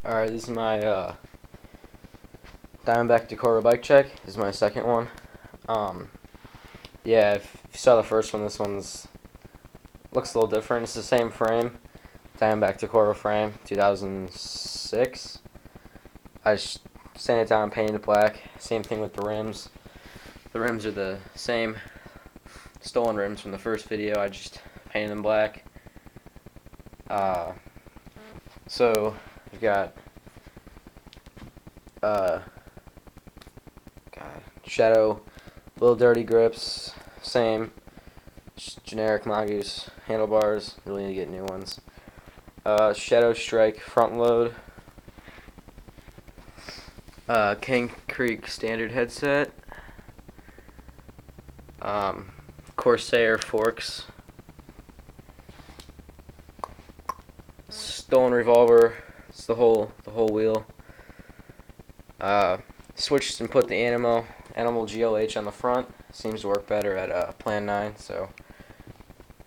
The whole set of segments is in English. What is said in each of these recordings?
Alright, this is my Diamondback decoro bike check. This is my second one. Yeah, if you saw the first one, this one's looks a little different. It's the same frame, Diamondback decoro frame, 2006. I just sanded it down, painted it black. Same thing with the rims. The rims are the same stolen rims from the first video. I just painted them black. So we've got Shadow, little dirty grips, same, just generic mongoose handlebars. Really need to get new ones. Shadow Strike front load. King Creek standard headset. Korsair forks. Stolen revolver. It's the whole wheel. Switched and put the animal GLH on the front. Seems to work better at Plan 9, so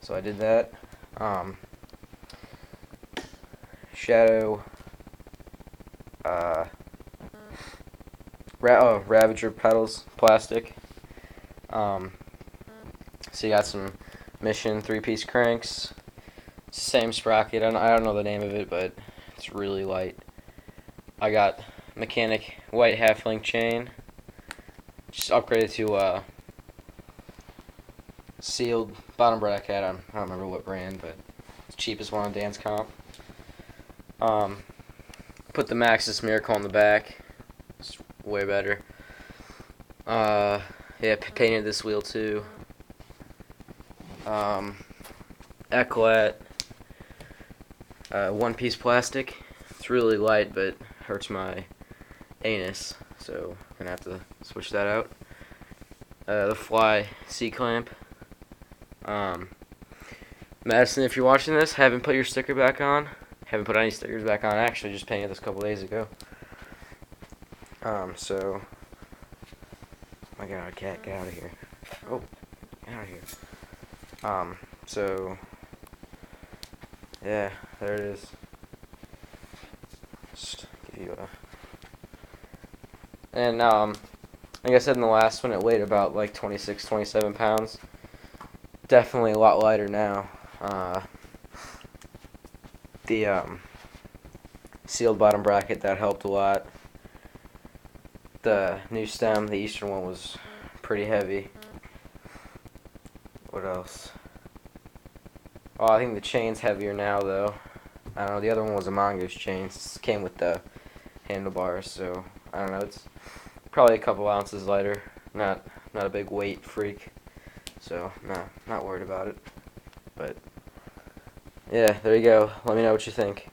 I did that. Shadow Ravager pedals, plastic. So you got some Mission 3-piece cranks. It's the same sprocket. I don't know the name of it, but it's really light. I got mechanik white half-link chain. Just upgraded to sealed bottom bracket. I don't remember what brand, but it's the cheapest one on Dance Comp. Put the maxxis miracle on the back. It's way better. Yeah, painted this wheel too. Eclat. 1-piece plastic. It's really light, but hurts my anus, so I'm gonna have to switch that out. The fly C-clamp. Madison, if you're watching this, haven't put your sticker back on. Haven't put any stickers back on. Actually, just painted this a couple days ago. So, oh my God, cat, get out of here. Oh, get out of here. So, yeah, there it is. Just give you a. And like I said in the last one, it weighed about like 26, 27 pounds. Definitely a lot lighter now. The sealed bottom bracket, that helped a lot. The new stem, the Eastern one, was pretty heavy. What else? Oh, I think the chain's heavier now, though. I don't know, the other one was a mongoose chain. It came with the handlebars, so I don't know, it's probably a couple ounces lighter. Not a big weight freak, so no, not worried about it. But yeah, there you go. Let me know what you think.